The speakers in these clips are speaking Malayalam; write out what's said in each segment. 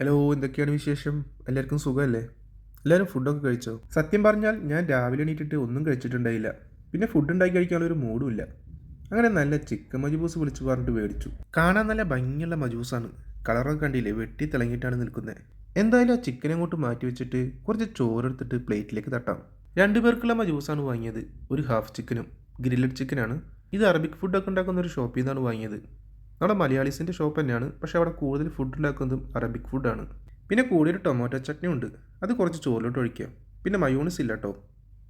ഹലോ, എന്തൊക്കെയാണ് വിശേഷം? എല്ലാവർക്കും സുഖമല്ലേ? എല്ലാവരും ഫുഡൊക്കെ കഴിച്ചോ? സത്യം പറഞ്ഞാൽ ഞാൻ രാവിലെ എണീറ്റിട്ട് ഒന്നും കഴിച്ചിട്ടുണ്ടായില്ല. പിന്നെ ഫുഡ് ഉണ്ടാക്കി കഴിക്കാനുള്ള ഒരു മൂഡുമില്ല. അങ്ങനെ നല്ല ചിക്കൻ മജൂബൂസ് വിളിച്ച് പറഞ്ഞിട്ട് മേടിച്ചു. കാണാൻ നല്ല ഭംഗിയുള്ള മജൂസാണ്. കളറൊക്കെ കണ്ടില്ലേ, വെട്ടി തിളങ്ങിയിട്ടാണ് നിൽക്കുന്നത്. എന്തായാലും ആ ചിക്കൻ അങ്ങോട്ട് മാറ്റി വെച്ചിട്ട് കുറച്ച് ചോറെടുത്തിട്ട് പ്ലേറ്റിലേക്ക് തട്ടാം. രണ്ടു പേർക്കുള്ള മജൂസാണ് വാങ്ങിയത്. ഒരു ഹാഫ് ചിക്കനും ഗ്രില്ലഡ് ചിക്കനാണ്. ഇത് അറബിക് ഫുഡൊക്കെ ഉണ്ടാക്കുന്ന ഒരു ഷോപ്പിൽ നിന്നാണ് വാങ്ങിയത്. നമ്മുടെ മലയാളീസിൻ്റെ ഷോപ്പ് തന്നെയാണ്, പക്ഷേ അവിടെ കൂടുതൽ ഫുഡ് ഉണ്ടാക്കുന്നതും അറബിക് ഫുഡാണ്. പിന്നെ കൂടെ ഒരു ടൊമാറ്റോ ചട്നി ഉണ്ട്. അത് കുറച്ച് ചോറിലോട്ട് ഒഴിക്കാം. പിന്നെ മയോണിസ് ഇല്ല കേട്ടോ.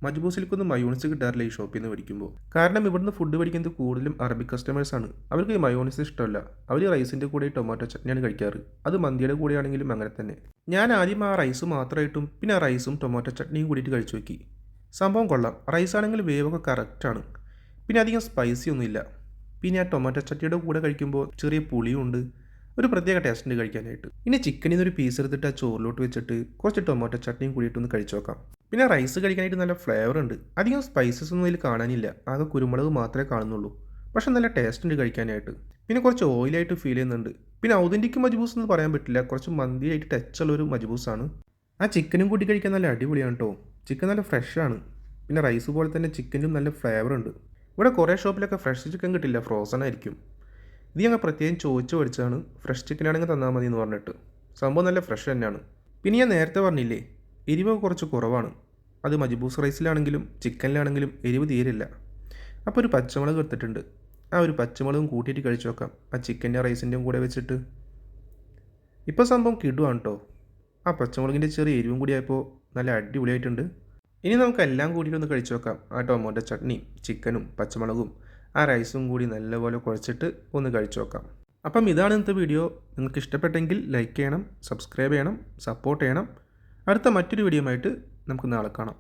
മജ്ബൂസിലേക്കൊന്നും മയോണിസ് കിട്ടാറില്ല ഈ ഷോപ്പിൽ നിന്ന് മേടിക്കുമ്പോൾ. കാരണം ഇവിടുന്ന് ഫുഡ് മേടിക്കുന്നത് കൂടുതലും അറബിക് കസ്റ്റമേഴ്സാണ്. അവർക്ക് ഈ മയോണിസ് ഇഷ്ടമല്ല. അവർ റൈസിൻ്റെ കൂടെ ടൊമാറ്റോ ചട്നിയാണ് കഴിക്കാറ്. അത് മന്തിയുടെ കൂടെയാണെങ്കിലും അങ്ങനെ തന്നെ. ഞാൻ ആദ്യം ആ റൈസ് മാത്രമായിട്ടും പിന്നെ ആ റൈസും ടൊമാറ്റോ ചട്നിയും കൂടിയിട്ട് കഴിച്ചു നോക്കി. സംഭവം കൊള്ളാം. റൈസ് ആണെങ്കിൽ വേവൊക്കെ കറക്റ്റാണ്. പിന്നെ അധികം സ്പൈസി ഒന്നുമില്ല. പിന്നെ ആ ടൊമാറ്റോ ചട്നിയുടെ കൂടെ കഴിക്കുമ്പോൾ ചെറിയ പുളിയും ഉണ്ട്. ഒരു പ്രത്യേക ടേസ്റ്റ് ഉണ്ട് കഴിക്കാനായിട്ട്. ഇനി ചിക്കനിൽ നിന്നൊരു പീസ് എടുത്തിട്ട് ആ ചോറിലോട്ട് വെച്ചിട്ട് കുറച്ച് ടൊമാറ്റോ ചട്നിയും കൂടിയിട്ടൊന്ന് കഴിച്ചു നോക്കാം. പിന്നെ റൈസ് കഴിക്കാനായിട്ട് നല്ല ഫ്ലേവർ ഉണ്ട്. അധികം സ്പൈസസ് ഒന്നും ഇതിൽ കാണാനില്ല. ആകെ കുരുമുളക് മാത്രമേ കാണുന്നുള്ളൂ. പക്ഷെ നല്ല ടേസ്റ്റ് ഉണ്ട് കഴിക്കാനായിട്ട്. പിന്നെ കുറച്ച് ഓയിലായിട്ട് ഫീൽ ചെയ്യുന്നുണ്ട്. പിന്നെ ഔതൻറ്റിക് മജ്ബൂസ് എന്ന് പറയാൻ പറ്റില്ല. കുറച്ച് മന്തിയായിട്ട് ടച്ചുള്ള ഒരു മജ്ബൂസാണ്. ആ ചിക്കനും കൂട്ടി കഴിക്കാൻ നല്ല അടിപൊളിയാണ് കേട്ടോ. ചിക്കൻ നല്ല ഫ്രഷാണ്. പിന്നെ റൈസ് പോലെ തന്നെ ചിക്കനും നല്ല ഫ്ലേവർ ഉണ്ട്. ഇവിടെ കുറേ ഷോപ്പിലൊക്കെ ഫ്രഷ് ചിക്കൻ കിട്ടില്ല, ഫ്രോസൺ ആയിരിക്കും. ഇത് ഞങ്ങൾ പ്രത്യേകം ചോദിച്ചു മേടിച്ചാണ്. ഫ്രഷ് ചിക്കനാണെങ്കിൽ തന്നാൽ മതി എന്ന് പറഞ്ഞിട്ട്. സംഭവം നല്ല ഫ്രഷ് തന്നെയാണ്. പിന്നെ ഞാൻ നേരത്തെ പറഞ്ഞില്ലേ, എരിവ് കുറച്ച് കുറവാണ്. അത് മജ്ബൂസ് റൈസിലാണെങ്കിലും ചിക്കനിലാണെങ്കിലും എരിവ് തീരില്ല. അപ്പോൾ ഒരു പച്ചമുളക് എടുത്തിട്ടുണ്ട്. ആ ഒരു പച്ചമുളകും കൂട്ടിയിട്ട് കഴിച്ചു നോക്കാം, ആ ചിക്കൻ്റെ റൈസിൻ്റെയും കൂടെ വെച്ചിട്ട്. ഇപ്പോൾ സംഭവം കിടുവാണ് കേട്ടോ. ആ പച്ചമുളകിൻ്റെ ചെറിയ എരിവും കൂടി ആയപ്പോൾ നല്ല അടിപൊളിയായിട്ടുണ്ട്. ഇനി നമുക്ക് എല്ലാം കൂടിയിട്ടൊന്ന് കഴിച്ചു നോക്കാം. ആ ടൊമാറ്റോ ചട്നിയും ചിക്കനും പച്ചമുളകും ആ റൈസും കൂടി നല്ലപോലെ കുഴച്ചിട്ട് ഒന്ന് കഴിച്ചു നോക്കാം. അപ്പം ഇതാണ് ഇന്നത്തെ വീഡിയോ. നിങ്ങൾക്ക് ഇഷ്ടപ്പെട്ടെങ്കിൽ ലൈക്ക് ചെയ്യണം, സബ്സ്ക്രൈബ് ചെയ്യണം, സപ്പോർട്ട് ചെയ്യണം. അടുത്ത മറ്റൊരു വീഡിയോ ആയിട്ട് നമുക്ക് നാളെ കാണാം.